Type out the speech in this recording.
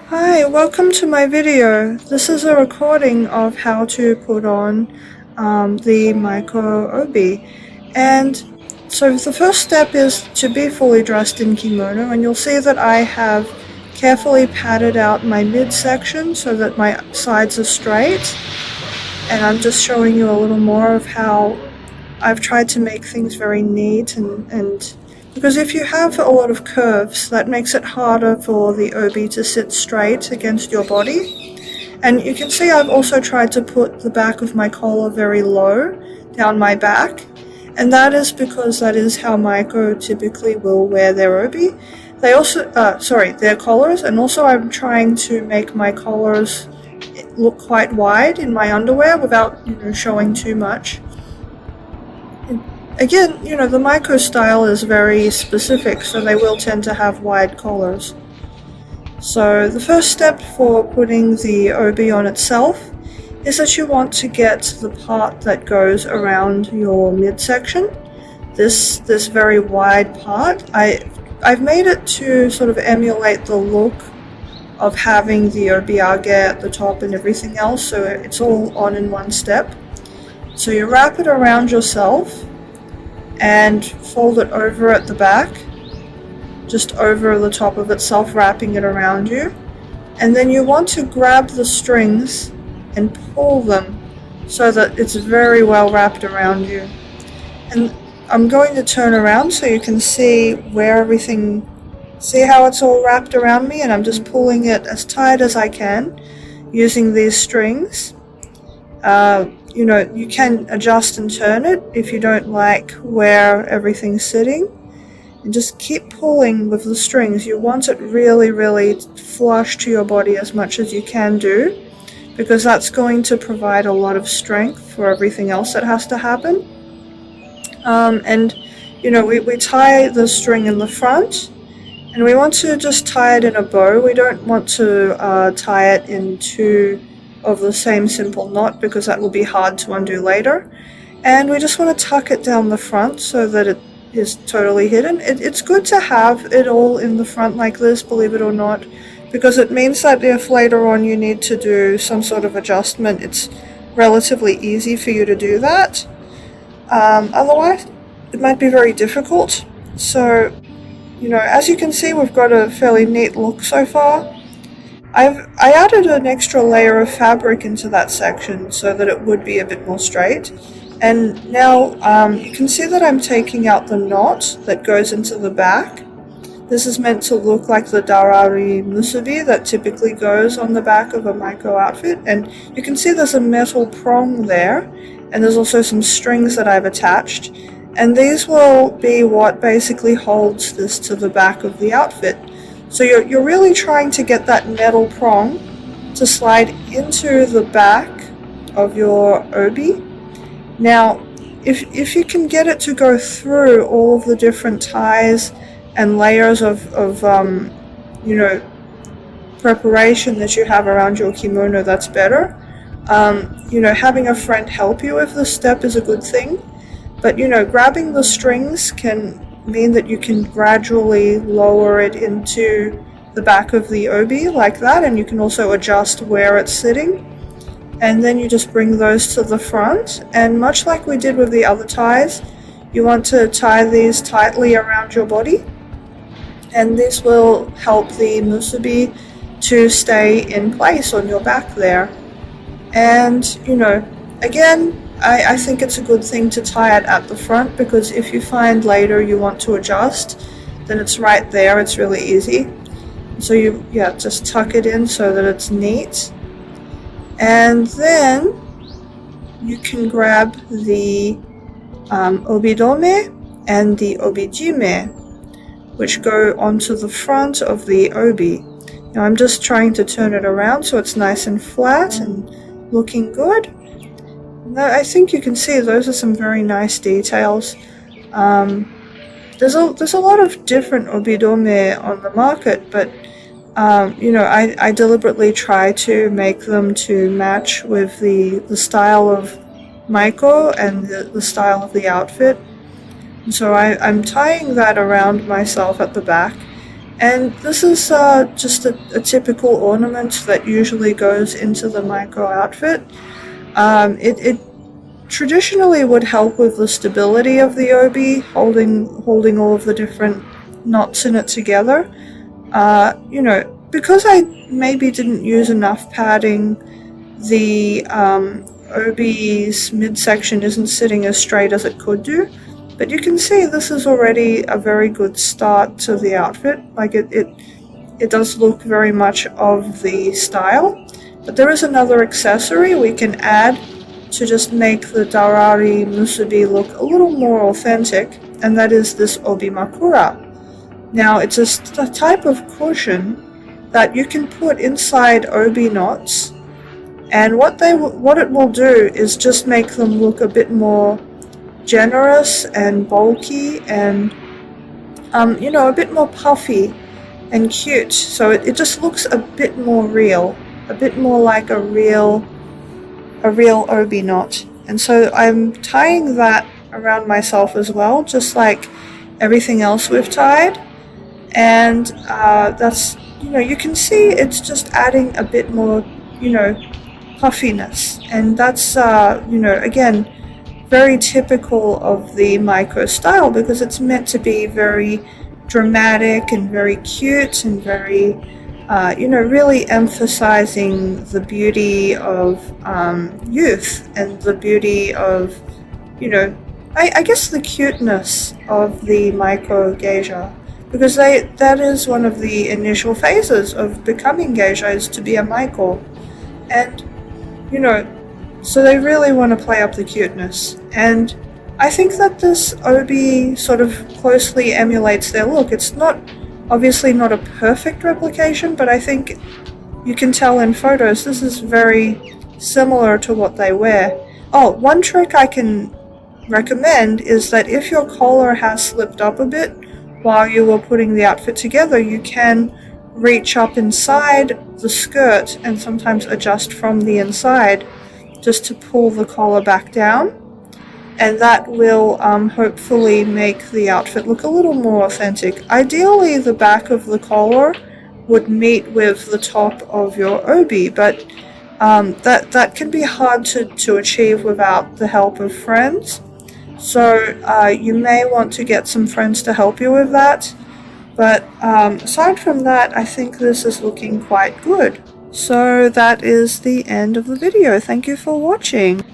Hi, welcome to my video. This is a recording of how to put on the Maiko Obi. And so the first step is to be fully dressed in kimono, and you'll see that I have carefully padded out my midsection so that my sides are straight. And I'm just showing you a little more of how I've tried to make things very neat and because if you have a lot of curves, that makes it harder for the obi to sit straight against your body. And you can see I've also tried to put the back of my collar very low down my back, and that is because that is how Maiko typically will wear their obi. They also, their collars, and also I'm trying to make my collars look quite wide in my underwear without, showing too much. Again, the Maiko style is very specific, so they will tend to have wide collars. So the first step for putting the obi on itself is that you want to get the part that goes around your midsection. This very wide part. I've made it to sort of emulate the look of having the obiage at the top and everything else, so it's all on in one step. So you wrap it around yourself and fold it over at the back, just over the top of itself, wrapping it around you. And then you want to grab the strings and pull them so that it's very well wrapped around you. And I'm going to turn around so you can see see how it's all wrapped around me, and I'm just pulling it as tight as I can using these strings. You can adjust and turn it if you don't like where everything's sitting. And just keep pulling with the strings. You want it really, really flush to your body as much as you can do, because that's going to provide a lot of strength for everything else that has to happen. We tie the string in the front, and we want to just tie it in a bow. We don't want to tie it in two of the same simple knot, because that will be hard to undo later. And we just want to tuck it down the front so that it is totally hidden. It's good to have it all in the front like this, believe it or not, because it means that if later on you need to do some sort of adjustment, it's relatively easy for you to do that. Otherwise, it might be very difficult. So, as you can see, we've got a fairly neat look so far. I added an extra layer of fabric into that section so that it would be a bit more straight. And now you can see that I'm taking out the knot that goes into the back. This is meant to look like the Darari musubi that typically goes on the back of a Maiko outfit. And you can see there's a metal prong there, and there's also some strings that I've attached. And these will be what basically holds this to the back of the outfit. So you're really trying to get that metal prong to slide into the back of your obi. Now, if you can get it to go through all of the different ties and layers of preparation that you have around your kimono, that's better. Having a friend help you with this step is a good thing. But, grabbing the strings can mean that you can gradually lower it into the back of the obi like that, and you can also adjust where it's sitting. And then you just bring those to the front, and much like we did with the other ties, you want to tie these tightly around your body, and this will help the musubi to stay in place on your back there. And again, I think it's a good thing to tie it at the front, because if you find later you want to adjust, then it's right there, it's really easy. So you just tuck it in so that it's neat. And then you can grab the obidome and the obijime, which go onto the front of the obi. Now I'm just trying to turn it around so it's nice and flat and looking good. I think you can see those are some very nice details. There's a lot of different obidome on the market, but I deliberately try to make them to match with the style of Maiko and the style of the outfit. And so I'm tying that around myself at the back, And this is just a typical ornament that usually goes into the Maiko outfit. It traditionally would help with the stability of the obi, holding all of the different knots in it together. You know, because I maybe didn't use enough padding, the obi's midsection isn't sitting as straight as it could do. But you can see this is already a very good start to the outfit. Like it does look very much of the style. But there is another accessory we can add to just make the Darari Musubi look a little more authentic, and that is this Obi Makura. Now it's a type of cushion that you can put inside obi knots, and what it will do is just make them look a bit more generous and bulky and you know, a bit more puffy and cute. So it just looks a bit more real, a bit more like a real obi knot. And so I'm tying that around myself as well, just like everything else we've tied. And that's, you know, you can see it's just adding a bit more, you know, puffiness. And that's, you know, again, very typical of the Maiko style, because it's meant to be very dramatic and very cute and very, you know, really emphasizing the beauty of youth and the beauty of, you know, I guess the cuteness of the Maiko geisha, because that is one of the initial phases of becoming geisha, is to be a Maiko. And, you know, so they really want to play up the cuteness. And I think that this obi sort of closely emulates their look. It's not, obviously not a perfect replication, but I think you can tell in photos this is very similar to what they wear. Oh, one trick I can recommend is that if your collar has slipped up a bit while you were putting the outfit together, you can reach up inside the skirt and sometimes adjust from the inside just to pull the collar back down, and that will hopefully make the outfit look a little more authentic. Ideally, the back of the collar would meet with the top of your obi, but that can be hard to achieve without the help of friends. So you may want to get some friends to help you with that. But aside from that, I think this is looking quite good. So that is the end of the video. Thank you for watching.